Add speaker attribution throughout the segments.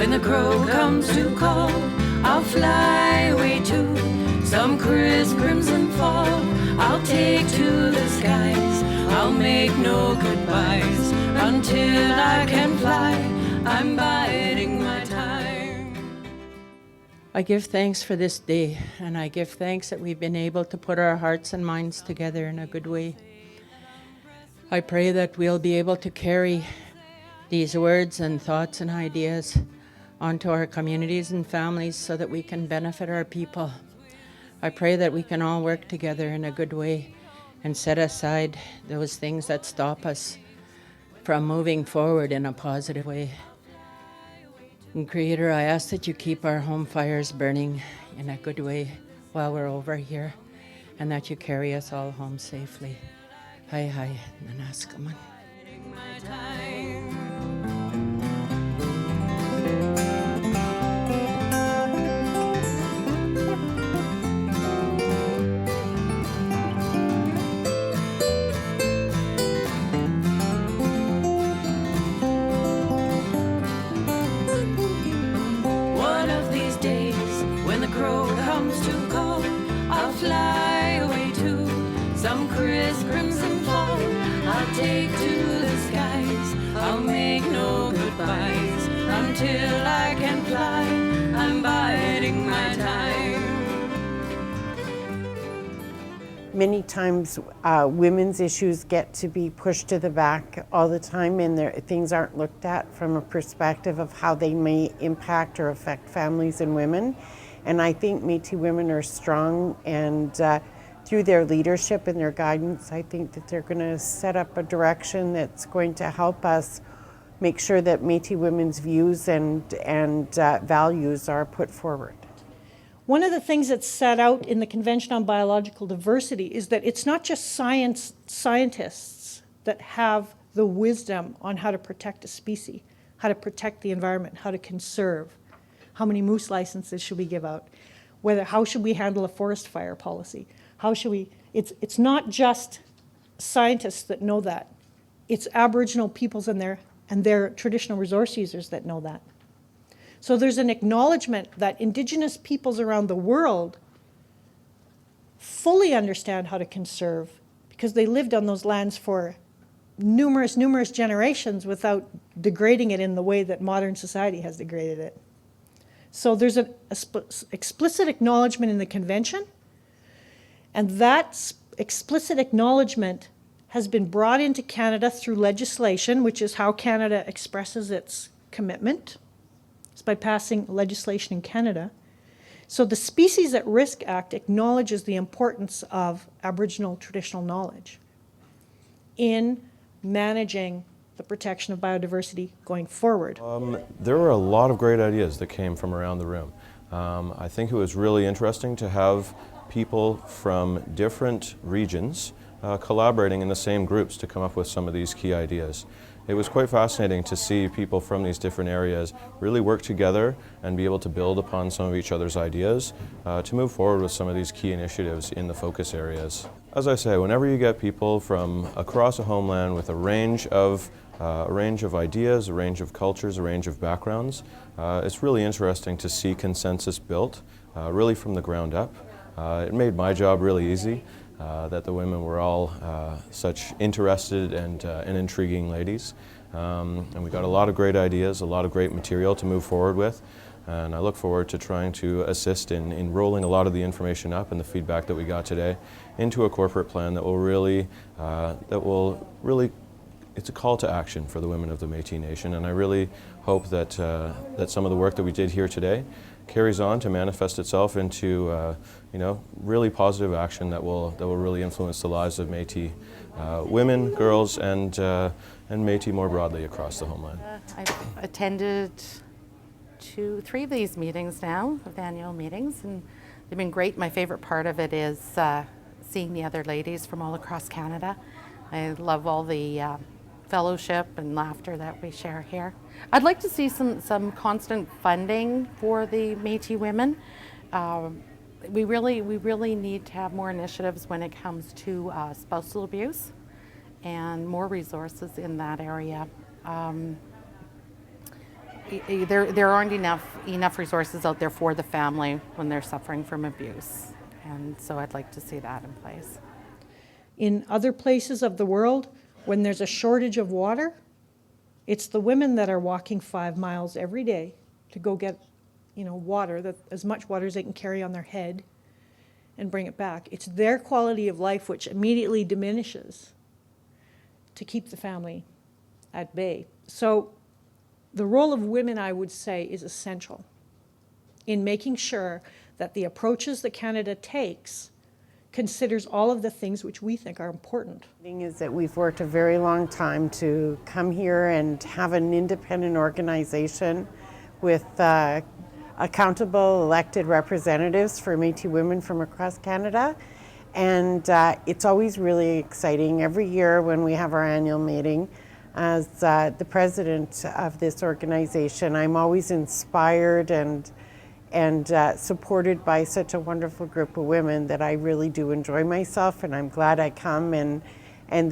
Speaker 1: when the crow comes to call, I'll fly away to some crisp crimson fall. I'll take to the skies, I'll make no goodbyes until I can fly. I'm biding my time.
Speaker 2: I give thanks for this day, and I give thanks that we've been able to put our hearts and minds together in a good way. I pray that we'll be able to carry these words and thoughts and ideas onto our communities and families so that we can benefit our people. I pray that we can all work together in a good way and set aside those things that stop us from moving forward in a positive way. And Creator, I ask that you keep our home fires burning in a good way while we're over here, and that you carry us all home safely. Hi, nanaskaman.
Speaker 1: One of these days, when the crow comes to call, I'll fly away to some crisp crimson fall. I'll take to the skies, I'll make no goodbyes until I can fly. I'm biding my time.
Speaker 3: Many times women's issues get to be pushed to the back all the time, and things aren't looked at from a perspective of how they may impact or affect families and women. And I think Métis women are strong, and through their leadership and their guidance, I think that they're going to set up a direction that's going to help us make sure that Métis women's views and values are put forward.
Speaker 4: One of the things that's set out in the Convention on Biological Diversity is that it's not just scientists that have the wisdom on how to protect a species, how to protect the environment, how to conserve, how many moose licenses should we give out, how should we handle a forest fire policy, it's not just scientists that know that, it's Aboriginal peoples and their traditional resource users that know that. So there's an acknowledgement that Indigenous peoples around the world fully understand how to conserve because they lived on those lands for numerous generations without degrading it in the way that modern society has degraded it. So there's an explicit acknowledgement in the Convention, and that explicit acknowledgement has been brought into Canada through legislation, which is how Canada expresses its commitment. It's by passing legislation in Canada. So the Species at Risk Act acknowledges the importance of Aboriginal traditional knowledge in managing the protection of biodiversity going forward.
Speaker 5: There were a lot of great ideas that came from around the room. I think it was really interesting to have people from different regions collaborating in the same groups to come up with some of these key ideas. It was quite fascinating to see people from these different areas really work together and be able to build upon some of each other's ideas to move forward with some of these key initiatives in the focus areas. As I say, whenever you get people from across a homeland with a range of ideas, a range of cultures, a range of backgrounds, it's really interesting to see consensus built really from the ground up. It made my job really easy. That the women were all such interested and intriguing ladies. And we got a lot of great ideas, a lot of great material to move forward with. And I look forward to trying to assist in rolling a lot of the information up and the feedback that we got today into a corporate plan that will really, it's a call to action for the women of the Métis Nation. And I really hope that, that some of the work that we did here today carries on to manifest itself into really positive action that will really influence the lives of Métis women, girls, and Métis more broadly across the homeland.
Speaker 6: I've attended 3 of these meetings now, of the annual meetings, and they've been great. My favorite part of it is seeing the other ladies from all across Canada. I love all the fellowship and laughter that we share here. I'd like to see some constant funding for the Métis women. We really need to have more initiatives when it comes to spousal abuse and more resources in that area. there aren't enough resources out there for the family when they're suffering from abuse. And so I'd like to see that in place.
Speaker 4: In other places of the world, when there's a shortage of water, it's the women that are walking 5 miles every day to go get, water, as much water as they can carry on their head and bring it back. It's their quality of life which immediately diminishes to keep the family at bay. So the role of women, I would say, is essential in making sure that the approaches that Canada takes considers all of the things which we think are important.
Speaker 3: The thing is that we've worked a very long time to come here and have an independent organization with accountable elected representatives for Métis women from across Canada. And it's always really exciting every year when we have our annual meeting. As the president of this organization, I'm always inspired and supported by such a wonderful group of women that I really do enjoy myself, and I'm glad I come, and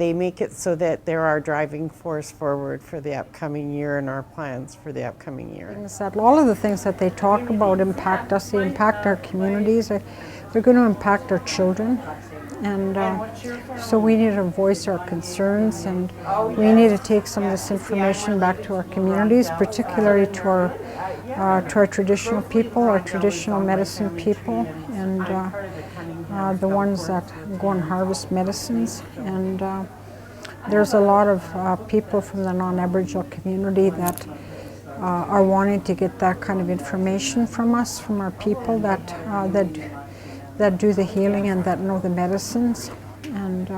Speaker 3: they make it so that they're our driving force forward for the upcoming year and our plans for the upcoming year.
Speaker 7: That all of the things that they talk about impact us, they impact our communities, they're going to impact our children. And so we need to voice our concerns, and we need to take some of this information back to our communities, particularly to our traditional people, our traditional medicine people, and the ones that go and harvest medicines. And there's a lot of people from the non-Aboriginal community that are wanting to get that kind of information from us, from our people that do the healing and that know the medicines. And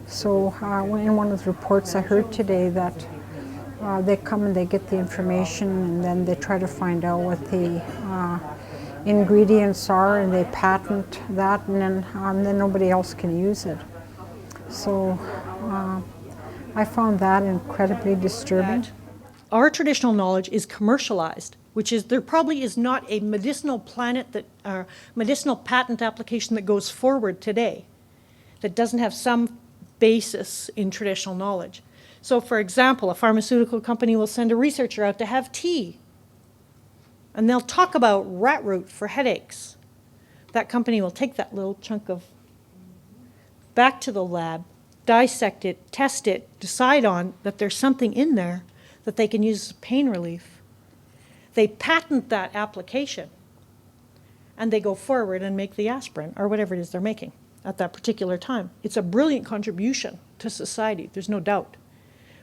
Speaker 7: so in one of the reports I heard today that they come and they get the information, and then they try to find out what the ingredients are, and they patent that, and then nobody else can use it. So I found that incredibly disturbing.
Speaker 4: Our traditional knowledge is commercialized, which is there probably is not a medicinal medicinal patent application that goes forward today that doesn't have some basis in traditional knowledge. So for example, a pharmaceutical company will send a researcher out to have tea, and they'll talk about rat root for headaches. That company will take that little chunk of back to the lab, dissect it, test it, decide on that there's something in there that they can use as pain relief. They patent that application, and they go forward and make the aspirin or whatever it is they're making at that particular time. It's a brilliant contribution to society, there's no doubt.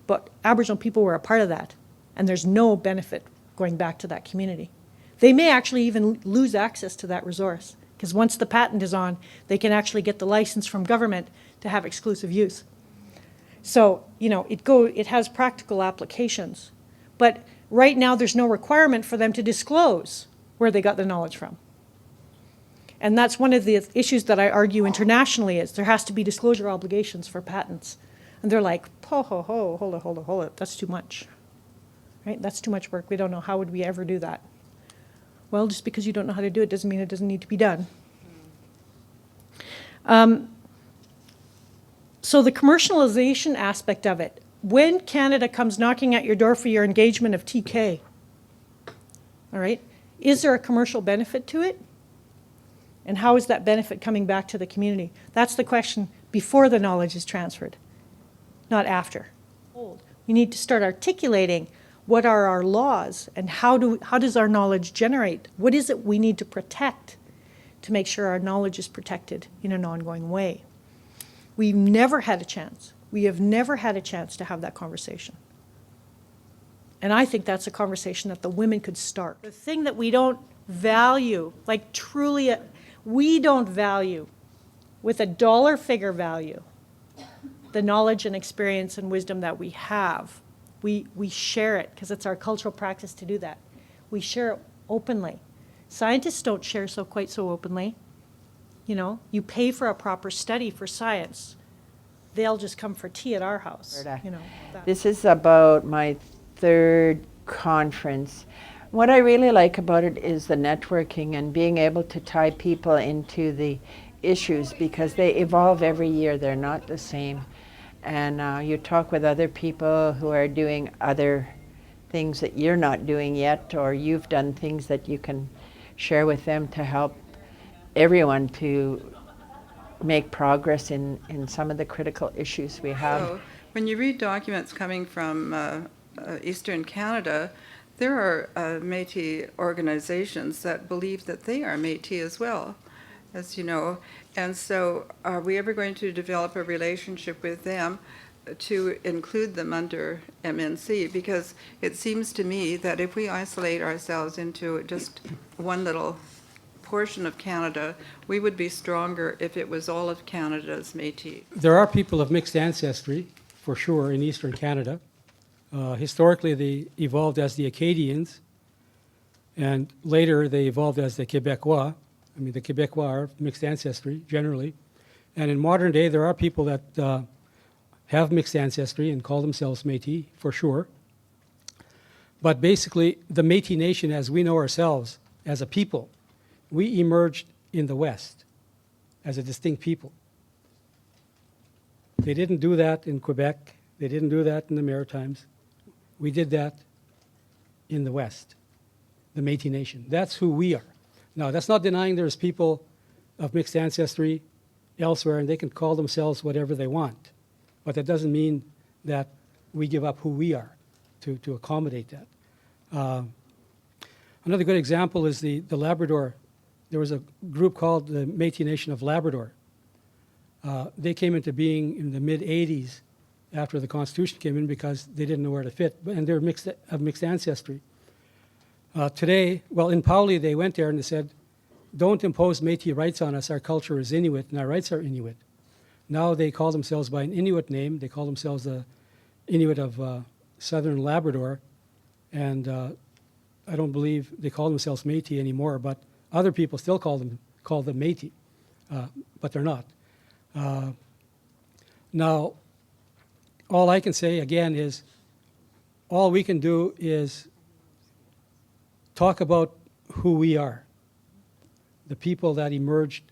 Speaker 4: But Aboriginal people were a part of that, and there's no benefit going back to that community. They may actually even lose access to that resource, because once the patent is on, they can actually get the license from government to have exclusive use. So, it has practical applications. But right now, there's no requirement for them to disclose where they got the knowledge from. And that's one of the issues that I argue internationally is there has to be disclosure obligations for patents. And they're like, hold it, that's too much. Right? That's too much work. We don't know, how would we ever do that? Well, just because you don't know how to do it doesn't mean it doesn't need to be done. So the commercialization aspect of it, when Canada comes knocking at your door for your engagement of TK, all right, is there a commercial benefit to it? And how is that benefit coming back to the community? That's the question before the knowledge is transferred, not after. We need to start articulating what are our laws and how does our knowledge generate? What is it we need to protect to make sure our knowledge is protected in an ongoing way? We've never had a chance. We have never had a chance to have that conversation. And I think that's a conversation that the women could start. The thing that we don't value, like truly, we don't value with a dollar figure value, the knowledge and experience and wisdom that we have. We share it because it's our cultural practice to do that. We share it openly. Scientists don't share quite so openly. You pay for a proper study for science. They'll just come for tea at our house.
Speaker 8: This is about my third conference. What I really like about it is the networking and being able to tie people into the issues, because they evolve every year. They're not the same. And you talk with other people who are doing other things that you're not doing yet, or you've done things that you can share with them to help everyone to make progress in some of the critical issues we have.
Speaker 9: So, when you read documents coming from Eastern Canada, there are Métis organizations that believe that they are Métis as well, as you know. And so are we ever going to develop a relationship with them to include them under MNC? Because it seems to me that if we isolate ourselves into just one little portion of Canada, we would be stronger if it was all of Canada's Métis.
Speaker 10: There are people of mixed ancestry, for sure, in Eastern Canada. Historically, they evolved as the Acadians, and later they evolved as the Quebecois. I mean, the Quebecois are mixed ancestry, generally. And in modern day, there are people that have mixed ancestry and call themselves Métis, for sure. But basically, the Métis Nation, as we know ourselves, as a people, we emerged in the West as a distinct people. They didn't do that in Quebec. They didn't do that in the Maritimes. We did that in the West, the Métis Nation. That's who we are. Now, that's not denying there's people of mixed ancestry elsewhere, and they can call themselves whatever they want. But that doesn't mean that we give up who we are to accommodate that. Another good example is the Labrador. There was a group called the Métis Nation of Labrador. They came into being in the mid-'80s after the Constitution came in because they didn't know where to fit, and they're of mixed ancestry. Today, well, in Pauli, they went there and they said, don't impose Métis rights on us. Our culture is Inuit, and our rights are Inuit. Now they call themselves by an Inuit name. They call themselves the Inuit of Southern Labrador, and I don't believe they call themselves Métis anymore, but other people still call them Métis, but they're not. Now, all I can say, again, is all we can do is talk about who we are, the people that emerged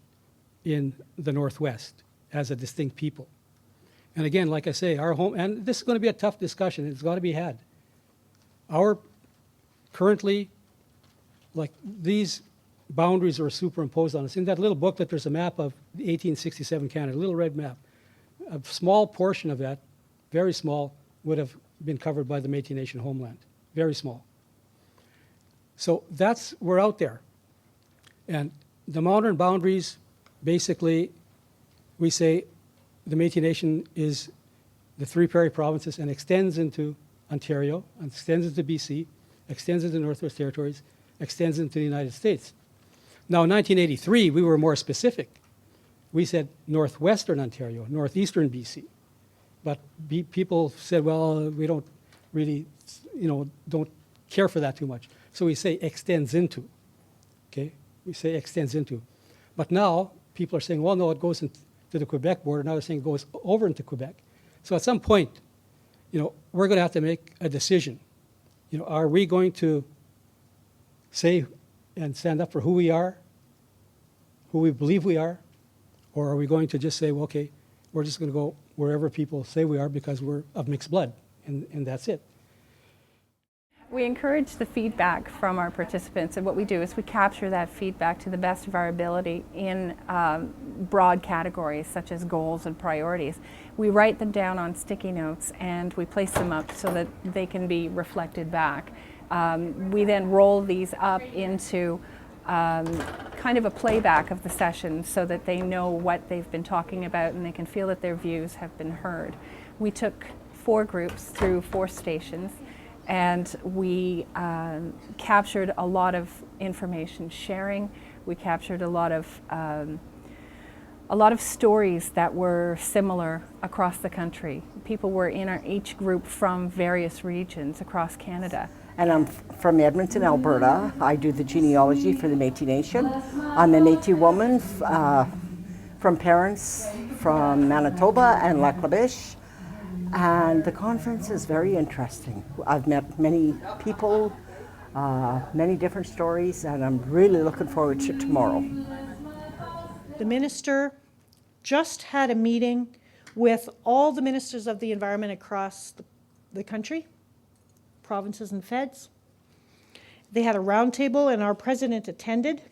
Speaker 10: in the Northwest as a distinct people. And again, like I say, our home, and this is going to be a tough discussion, it's got to be had. Currently, like these boundaries are superimposed on us. In that little booklet, there's a map of 1867 Canada, a little red map. A small portion of that, very small, would have been covered by the Métis Nation homeland, very small. So we're out there. And the modern boundaries, basically, we say the Métis Nation is the three prairie provinces and extends into Ontario, extends into BC, extends into the Northwest Territories, extends into the United States. Now, in 1983, we were more specific. We said Northwestern Ontario, Northeastern BC. But people said, well, we don't really, don't care for that too much. So we say extends into, okay? We say extends into. But now people are saying, well, no, it goes into the Quebec border. Now they're saying it goes over into Quebec. So at some point, we're going to have to make a decision. Are we going to say and stand up for who we are, who we believe we are, or are we going to just say, well, okay, we're just going to go wherever people say we are because we're of mixed blood, and that's it.
Speaker 11: We encourage the feedback from our participants, and what we do is we capture that feedback to the best of our ability in broad categories such as goals and priorities. We write them down on sticky notes and we place them up so that they can be reflected back. We then roll these up into kind of a playback of the session so that they know what they've been talking about and they can feel that their views have been heard. We took 4 groups through 4 stations, and we captured a lot of information sharing. We captured a lot of stories that were similar across the country. People were in each group from various regions across Canada.
Speaker 12: And I'm from Edmonton, Alberta. I do the genealogy for the Métis Nation. I'm a Métis woman from parents from Manitoba and Lac La Biche. And the conference is very interesting. I've met many people, many different stories, and I'm really looking forward to tomorrow.
Speaker 4: The minister just had a meeting with all the ministers of the environment across the country, provinces and feds. They had a roundtable and our president attended.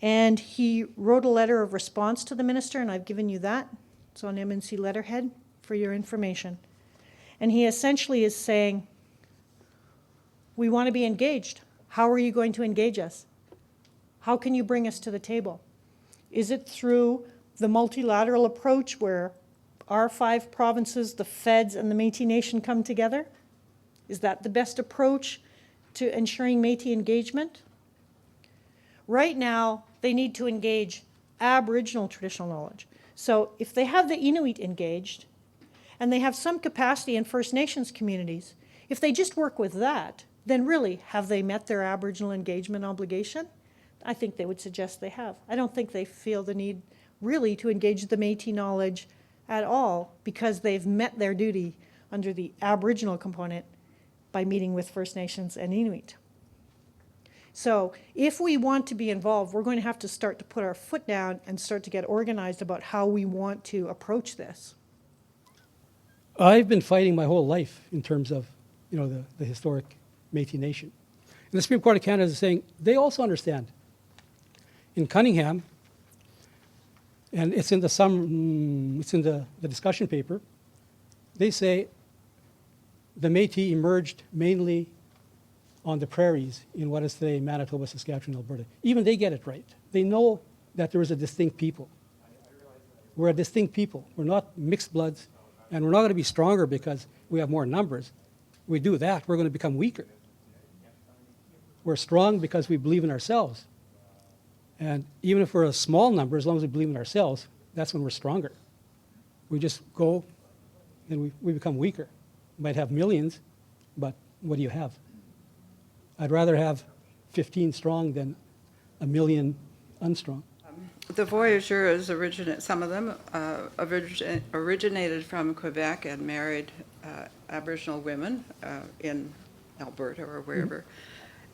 Speaker 4: And he wrote a letter of response to the minister, and I've given you that. It's on MNC letterhead for your information. And he essentially is saying, we want to be engaged. How are you going to engage us? How can you bring us to the table? Is it through the multilateral approach where our 5 provinces, the feds, and the Métis Nation come together? Is that the best approach to ensuring Métis engagement? Right now, they need to engage Aboriginal traditional knowledge. So if they have the Inuit engaged, and they have some capacity in First Nations communities, if they just work with that, then really, have they met their Aboriginal engagement obligation? I think they would suggest they have. I don't think they feel the need really to engage the Métis knowledge at all because they've met their duty under the Aboriginal component by meeting with First Nations and Inuit. So if we want to be involved, we're going to have to start to put our foot down and start to get organized about how we want to approach this.
Speaker 10: I've been fighting my whole life in terms of, the historic Métis Nation. And the Supreme Court of Canada is saying they also understand. In Cunningham, and it's in the discussion paper, they say the Métis emerged mainly on the prairies in what is today Manitoba, Saskatchewan, Alberta. Even they get it right. They know that there is a distinct people. We're a distinct people. We're not mixed bloods, and we're not going to be stronger because we have more numbers. We do that, we're going to become weaker. We're strong because we believe in ourselves. And even if we're a small number, as long as we believe in ourselves, that's when we're stronger. We just go and we become weaker. We might have millions, but what do you have? I'd rather have 15 strong than a million unstrong.
Speaker 9: The voyageurs, some of them originated from Quebec and married Aboriginal women in Alberta or wherever. Mm-hmm.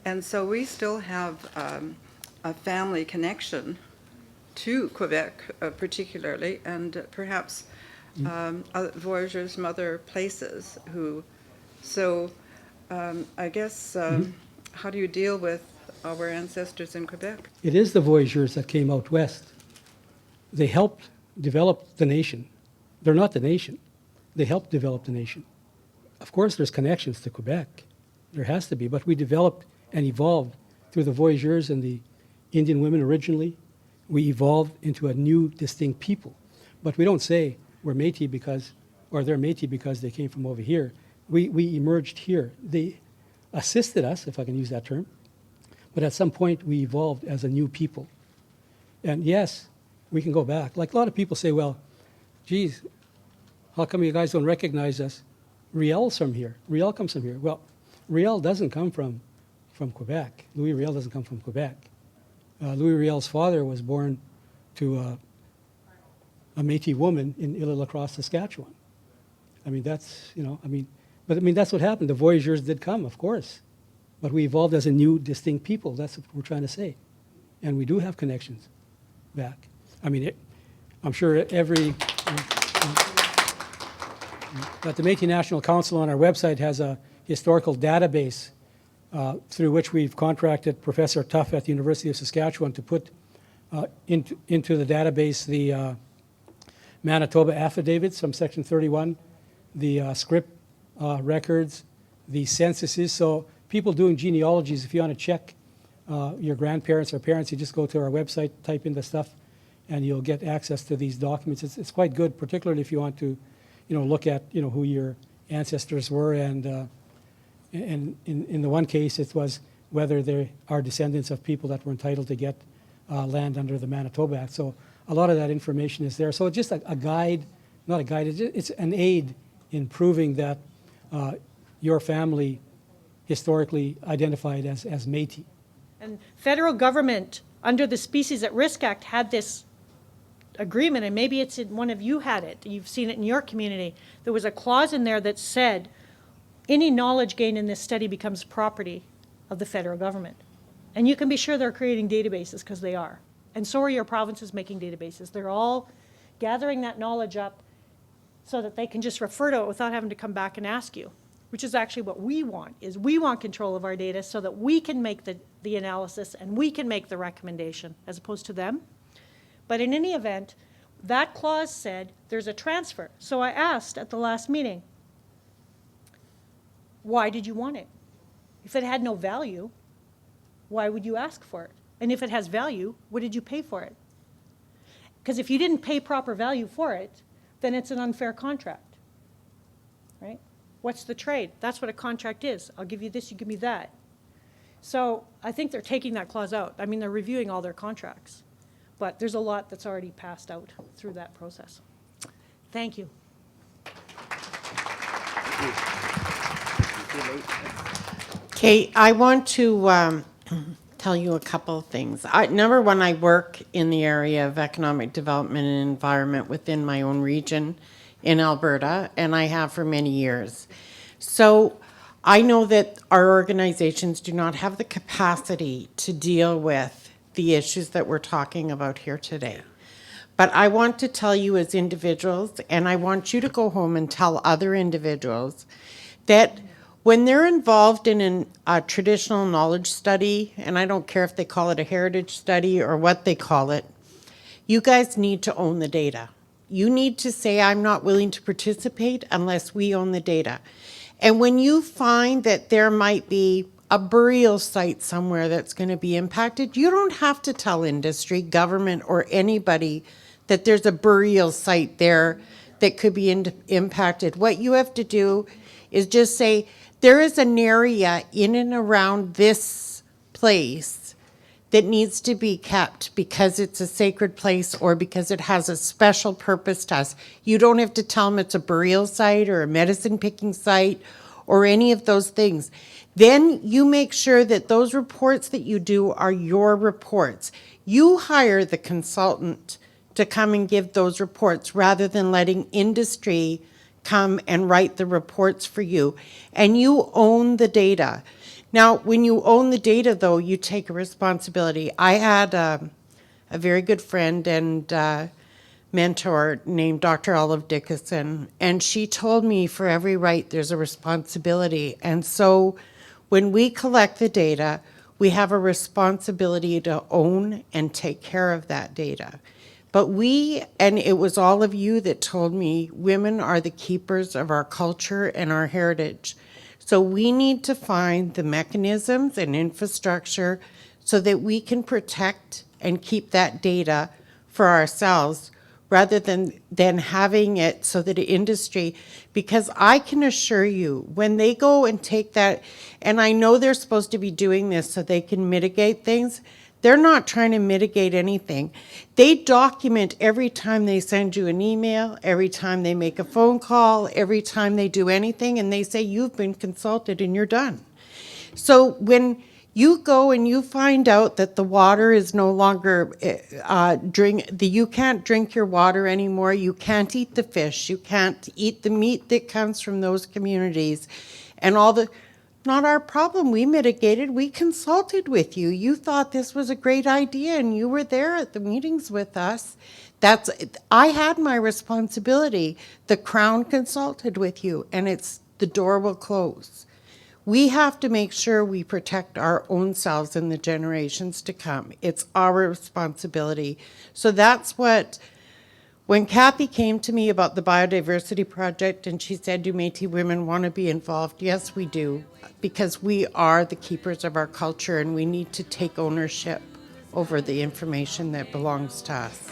Speaker 9: And so we still have a family connection to Quebec particularly, and perhaps voyageurs from other places I guess, how do you deal with our ancestors in Quebec?
Speaker 10: It is the voyageurs that came out west. They helped develop the nation. They're not the nation. They helped develop the nation. Of course, there's connections to Quebec. There has to be, but we developed and evolved through the voyageurs and the Indian women originally. We evolved into a new, distinct people. But we don't say we're Métis because, or they're Métis because they came from over here. We emerged here. They assisted us, if I can use that term, but at some point we evolved as a new people. And yes, we can go back. Like a lot of people say, well, geez, how come you guys don't recognize us? Riel's from here. Riel comes from here. Well, Riel doesn't come from Quebec. Louis Riel doesn't come from Quebec. Louis Riel's father was born to a Métis woman in Île-à-la-Crosse, Saskatchewan. I mean, that's what happened. The voyageurs did come, of course. But we evolved as a new, distinct people. That's what we're trying to say. And we do have connections back. I mean, I'm sure but the Métis National Council on our website has a historical database through which we've contracted Professor Tuff at the University of Saskatchewan to put into the database the Manitoba affidavits from Section 31, the script records, the censuses. So people doing genealogies, if you want to check your grandparents or parents, you just go to our website, type in the stuff, and you'll get access to these documents. It's quite good, particularly if you want to, look at, who your ancestors were, and in the one case, it was whether they are descendants of people that were entitled to get land under the Manitoba Act. So a lot of that information is there. So it's just a guide, not a guide, it's an aid in proving that your family historically identified as Métis.
Speaker 4: And federal government, under the Species at Risk Act, had this agreement, and maybe it's in one of you had it, you've seen it in your community. There was a clause in there that said any knowledge gained in this study becomes property of the federal government. And you can be sure they're creating databases, because they are. And so are your provinces making databases. They're all gathering that knowledge up so that they can just refer to it without having to come back and ask you. which is actually what we want, is we want control of our data so that we can make the analysis and we can make the recommendation as opposed to them. But in any event, that clause said there's a transfer. So I asked at the last meeting, why did you want it? If it had no value, why would you ask for it? And if it has value, what did you pay for it? Because if you didn't pay proper value for it, then it's an unfair contract, right? What's the trade? That's what a contract is. I'll give you this, you give me that. So I think they're taking that clause out. I mean, they're reviewing all their contracts. But there's a lot that's already passed out through that process. Thank you.
Speaker 3: Okay, I want to tell you a couple of things. Number one, I work in the area of economic development and environment within my own region in Alberta, and I have for many years. So I know that our organizations do not have the capacity to deal with the issues that we're talking about here today. But I want to tell you as individuals, and I want you to go home and tell other individuals that when they're involved in a traditional knowledge study, and I don't care if they call it a heritage study or what they call it, you guys need to own the data. You need to say, I'm not willing to participate unless we own the data. And when you find that there might be a burial site somewhere that's going to be impacted, you don't have to tell industry, government, or anybody that there's a burial site there that could be impacted. What you have to do is just say, there is an area in and around this place that needs to be kept because it's a sacred place or because it has a special purpose to us. You don't have to tell them it's a burial site or a medicine picking site or any of those things. Then you make sure that those reports that you do are your reports. You hire the consultant to come and give those reports rather than letting industry come and write the reports for you. And you own the data. Now, when you own the data, though, you take a responsibility. I had a very good friend and mentor named Dr. Olive Dickinson, and she told me for every right there's a responsibility. And so when we collect the data, we have a responsibility to own and take care of that data. But and it was all of you that told me, women are the keepers of our culture and our heritage. So we need to find the mechanisms and infrastructure so that we can protect and keep that data for ourselves rather than having it so that industry, because I can assure you, when they go and take that, and I know they're supposed to be doing this so they can mitigate things, they're not trying to mitigate anything. They document every time they send you an email, every time they make a phone call, every time they do anything, and they say, you've been consulted and you're done. So when you go and you find out that the water is no longer, you can't drink your water anymore, you can't eat the fish, you can't eat the meat that comes from those communities, and not our problem. We mitigated. We consulted with you. You thought this was a great idea, and you were there at the meetings with us. I had my responsibility. The Crown consulted with you, and the door will close. We have to make sure we protect our own selves and the generations to come. It's our responsibility. So that's when Kathy came to me about the biodiversity project and she said, do Métis women want to be involved? Yes, we do, because we are the keepers of our culture and we need to take ownership over the information that belongs to us.